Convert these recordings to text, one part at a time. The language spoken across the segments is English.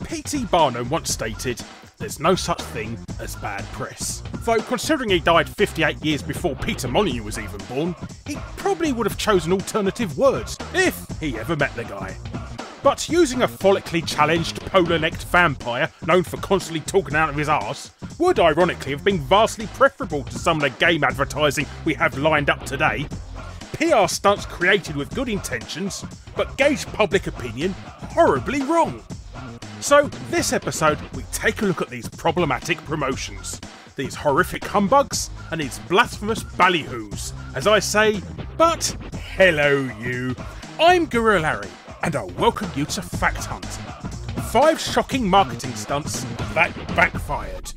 P.T. Barnum once stated, "There's no such thing as bad press." Though considering he died 58 years before Peter Molyneux was even born, he probably would have chosen alternative words if he ever met the guy. But using a follically challenged, polar-necked vampire known for constantly talking out of his arse would ironically have been vastly preferable to some of the game advertising we have lined up today. PR stunts created with good intentions, but gauged public opinion horribly wrong. So this episode we take a look at these problematic promotions, these horrific humbugs, and these blasphemous ballyhoos, as I say, but hello you, I'm Guru Larry, and I welcome you to Fact Hunt. 5 shocking marketing stunts that backfired.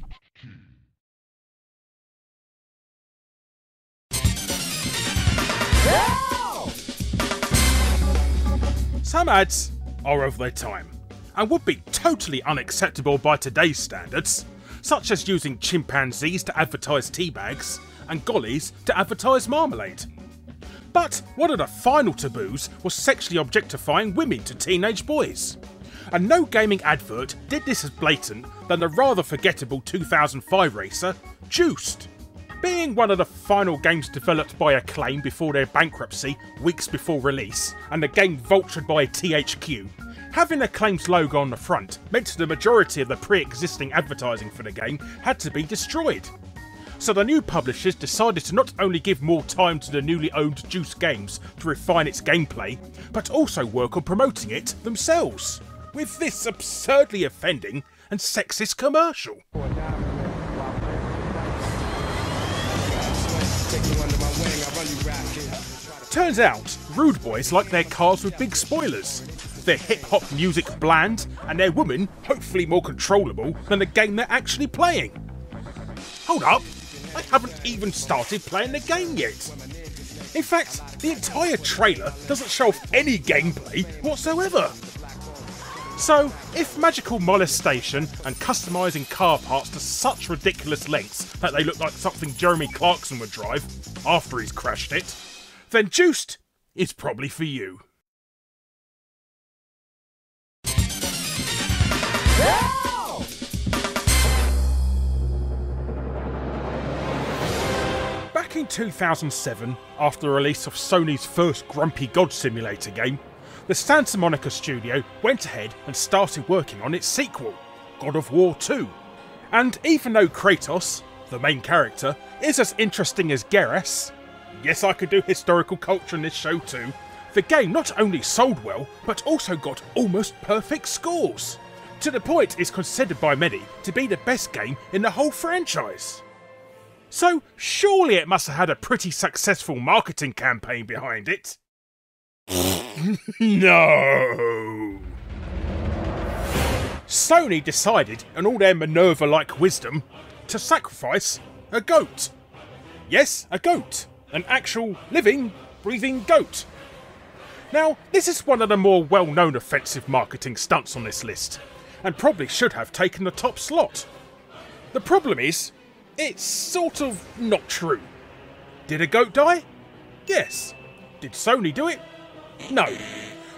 Some ads are of their time, and would be totally unacceptable by today's standards, such as using chimpanzees to advertise tea bags, and gollies to advertise marmalade. But one of the final taboos was sexually objectifying women to teenage boys. And no gaming advert did this as blatant than the rather forgettable 2005 racer, Juiced. Being one of the final games developed by Acclaim before their bankruptcy weeks before release, and the game vultured by THQ, having Acclaim's logo on the front meant the majority of the pre-existing advertising for the game had to be destroyed. So the new publishers decided to not only give more time to the newly owned Juice games to refine its gameplay, but also work on promoting it themselves, with this absurdly offending and sexist commercial. Turns out, rude boys like their cars with big spoilers, their hip-hop music bland, and their women hopefully more controllable than the game they're actually playing. Hold up, I haven't even started playing the game yet. In fact, the entire trailer doesn't show off any gameplay whatsoever. So, if magical molestation and customising car parts to such ridiculous lengths that they look like something Jeremy Clarkson would drive after he's crashed it, then Juiced is probably for you. Back in 2007, after the release of Sony's first Grumpy God Simulator game, the Santa Monica studio went ahead and started working on its sequel, God of War 2. And even though Kratos, the main character, is as interesting as Geras, yes, I could do historical culture in this show too, the game not only sold well, but also got almost perfect scores, to the point it's considered by many to be the best game in the whole franchise. So surely it must have had a pretty successful marketing campaign behind it. No! Sony decided, in all their Minerva-like wisdom, to sacrifice a goat. Yes, a goat. An actual, living, breathing goat. Now, this is one of the more well-known offensive marketing stunts on this list, and probably should have taken the top slot. The problem is, it's sort of not true. Did a goat die? Yes. Did Sony do it? No.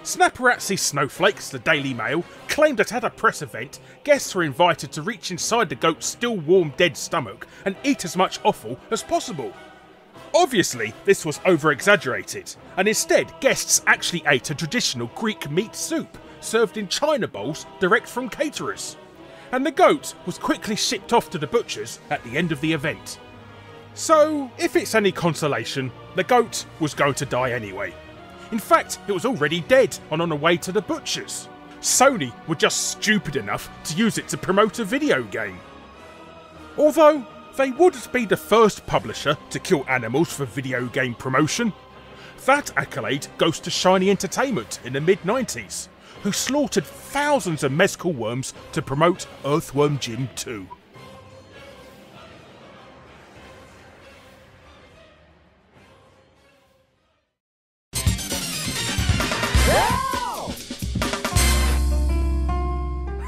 Snapperazzi Snowflakes, the Daily Mail, claimed that at a press event, guests were invited to reach inside the goat's still warm dead stomach and eat as much offal as possible. Obviously, this was over-exaggerated, and instead guests actually ate a traditional Greek meat soup, served in china bowls direct from caterers. And the goat was quickly shipped off to the butchers at the end of the event. So, if it's any consolation, the goat was going to die anyway. In fact, it was already dead and on the way to the butchers. Sony were just stupid enough to use it to promote a video game. Although, they wouldn't be the first publisher to kill animals for video game promotion. That accolade goes to Shiny Entertainment in the mid-90s, who slaughtered thousands of mezcal worms to promote Earthworm Jim 2.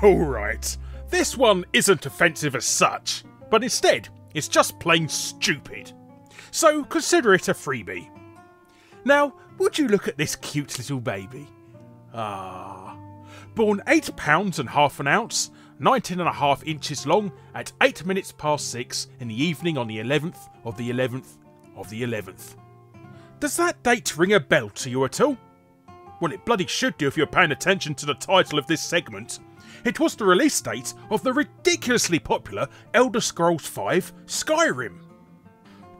Alright, this one isn't offensive as such, but instead, it's just plain stupid. So consider it a freebie. Now, would you look at this cute little baby? Ah. Born 8 pounds and half an ounce, 19.5 inches long, at 8 minutes past 6 in the evening on the 11th of the 11th of the 11th. Does that date ring a bell to you at all? Well, it bloody should do if you're paying attention to the title of this segment. It was the release date of the ridiculously popular Elder Scrolls V Skyrim.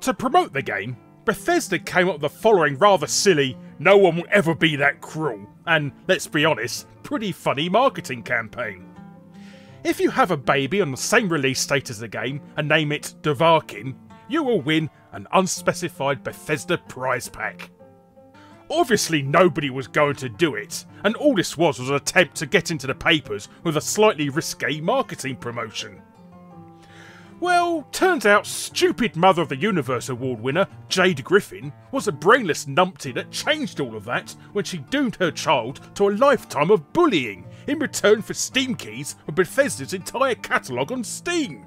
To promote the game, Bethesda came up with the following rather silly, no one will ever be that cruel, and, let's be honest, pretty funny marketing campaign. If you have a baby on the same release date as the game and name it Dvarkin, you will win an unspecified Bethesda prize pack. Obviously nobody was going to do it, and all this was an attempt to get into the papers with a slightly risque marketing promotion. Well, turns out stupid Mother of the Universe award winner Jade Griffin was a brainless numpty that changed all of that when she doomed her child to a lifetime of bullying in return for Steam keys for Bethesda's entire catalogue on Steam.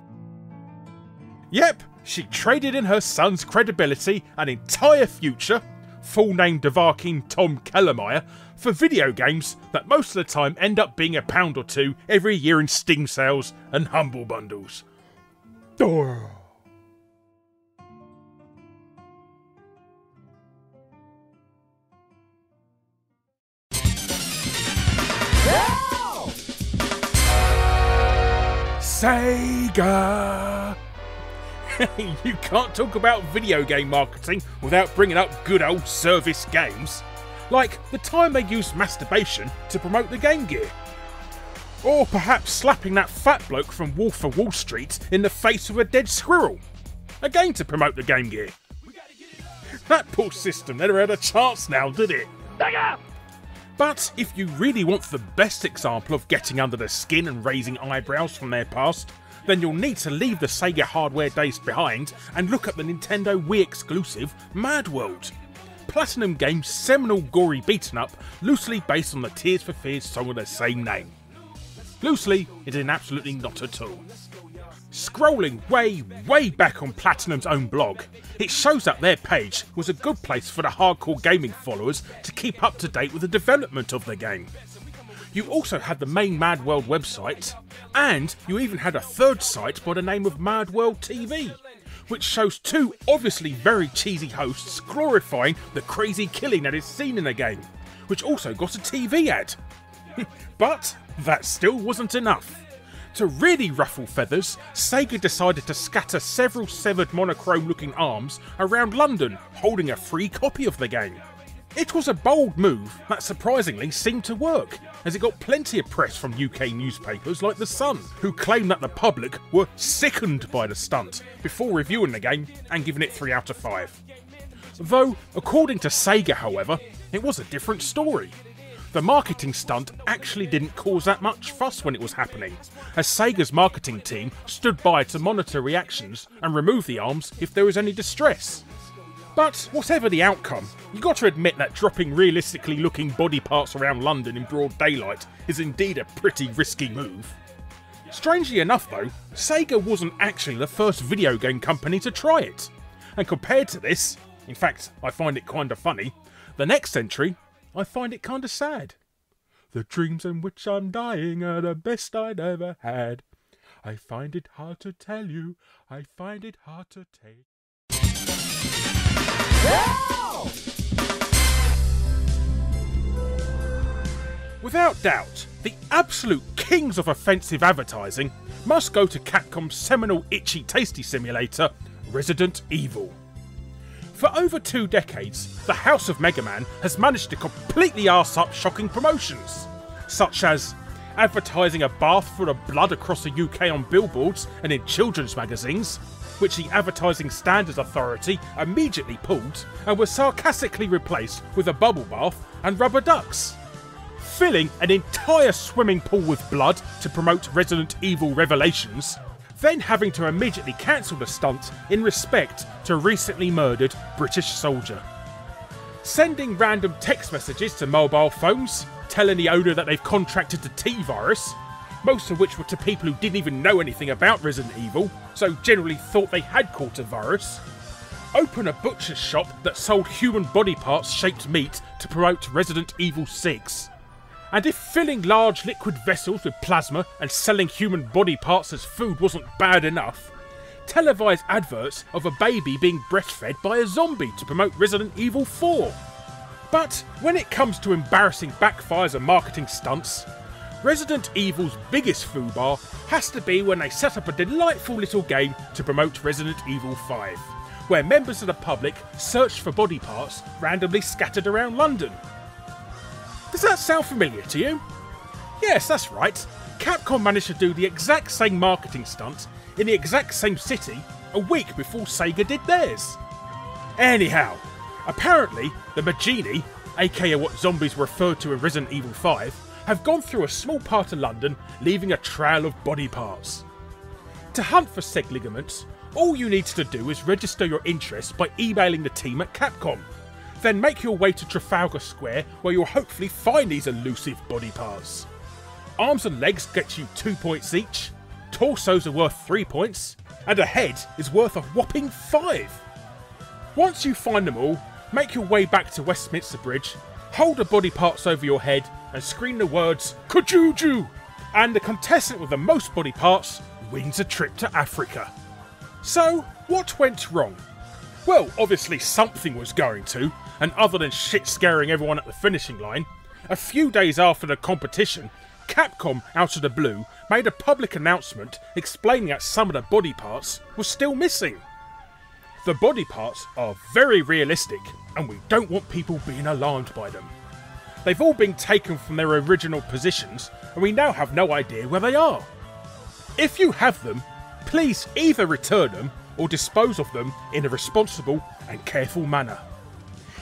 Yep, she traded in her son's credibility and entire future, full name Dvarkin Tom Kellermeyer, for video games that most of the time end up being £1 or £2 every year in Steam sales and Humble Bundles. Oh. Sega! You can't talk about video game marketing without bringing up good old service games. Like the time they used masturbation to promote the Game Gear. Or perhaps slapping that fat bloke from Wolf of Wall Street in the face with a dead squirrel. Again to promote the Game Gear. That poor system never had a chance now, did it? But if you really want the best example of getting under the skin and raising eyebrows from their past, then you'll need to leave the Sega hardware days behind and look at the Nintendo Wii exclusive Mad World. Platinum Games' seminal gory beaten-up loosely based on the Tears for Fears song of the same name. Loosely, it is absolutely not at all. Scrolling way back on Platinum's own blog, it shows that their page was a good place for the hardcore gaming followers to keep up to date with the development of the game. You also had the main Mad World website, and you even had a third site by the name of Mad World TV, which shows two obviously very cheesy hosts glorifying the crazy killing that is seen in the game, which also got a TV ad. But that still wasn't enough. To really ruffle feathers, Sega decided to scatter several severed monochrome looking arms around London, holding a free copy of the game. It was a bold move that surprisingly seemed to work, as it got plenty of press from UK newspapers like The Sun, who claimed that the public were sickened by the stunt before reviewing the game and giving it 3 out of 5. Though, according to Sega however, it was a different story. The marketing stunt actually didn't cause that much fuss when it was happening, as Sega's marketing team stood by to monitor reactions and remove the arms if there was any distress. But whatever the outcome, you got to admit that dropping realistically looking body parts around London in broad daylight is indeed a pretty risky move. Strangely enough though, Sega wasn't actually the first video game company to try it. And compared to this, in fact I find it kinda funny, the next entry, I find it kinda sad. The dreams in which I'm dying are the best I'd ever had. I find it hard to tell you, I find it hard to take. Without doubt, the absolute kings of offensive advertising must go to Capcom's seminal itchy tasty simulator, Resident Evil. For over 2 decades, the House of Mega Man has managed to completely arse up shocking promotions, such as advertising a bath full of blood across the UK on billboards and in children's magazines, which the Advertising Standards Authority immediately pulled and was sarcastically replaced with a bubble bath and rubber ducks. Filling an entire swimming pool with blood to promote Resident Evil Revelations, then having to immediately cancel the stunt in respect to a recently murdered British soldier. Sending random text messages to mobile phones, telling the owner that they've contracted the T-virus, most of which were to people who didn't even know anything about Resident Evil, so generally thought they had caught a virus. open a butcher's shop that sold human body parts shaped meat to promote Resident Evil 6. And if filling large liquid vessels with plasma and selling human body parts as food wasn't bad enough, televise adverts of a baby being breastfed by a zombie to promote Resident Evil 4. But when it comes to embarrassing backfires and marketing stunts, Resident Evil's biggest foobar has to be when they set up a delightful little game to promote Resident Evil 5, where members of the public search for body parts randomly scattered around London. Does that sound familiar to you? Yes, that's right. Capcom managed to do the exact same marketing stunt in the exact same city a week before Sega did theirs. Anyhow, apparently the Magini, aka what zombies were referred to in Resident Evil 5, have gone through a small part of London, leaving a trail of body parts. To hunt for said ligaments, all you need to do is register your interest by emailing the team at Capcom. Then make your way to Trafalgar Square, where you'll hopefully find these elusive body parts. Arms and legs get you 2 points each, torsos are worth 3 points, and a head is worth a whopping 5. Once you find them all, make your way back to Westminster Bridge, hold the body parts over your head, and scream the words "Kajuju!" and the contestant with the most body parts wins a trip to Africa. So, what went wrong? Well, obviously something was going to, and other than shit scaring everyone at the finishing line, a few days after the competition, Capcom, out of the blue, made a public announcement explaining that some of the body parts were still missing. The body parts are very realistic, and we don't want people being alarmed by them. They've all been taken from their original positions, and we now have no idea where they are. If you have them, please either return them or dispose of them in a responsible and careful manner.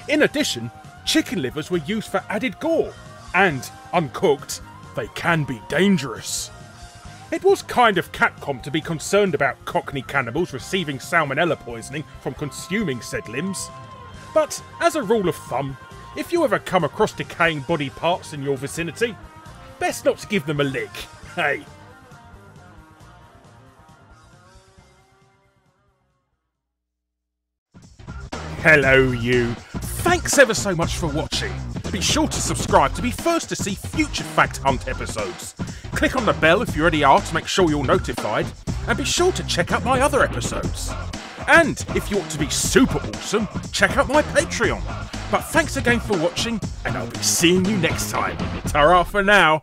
In addition, chicken livers were used for added gore, and, uncooked, they can be dangerous. It was kind of Capcom to be concerned about Cockney cannibals receiving salmonella poisoning from consuming said limbs, but as a rule of thumb, if you ever come across decaying body parts in your vicinity, best not to give them a lick, hey. Hello you, thanks ever so much for watching. Be sure to subscribe to be first to see future Fact Hunt episodes. Click on the bell if you already are to make sure you're notified, and be sure to check out my other episodes. And if you want to be super awesome, check out my Patreon. But thanks again for watching, and I'll be seeing you next time. Ta-ra for now.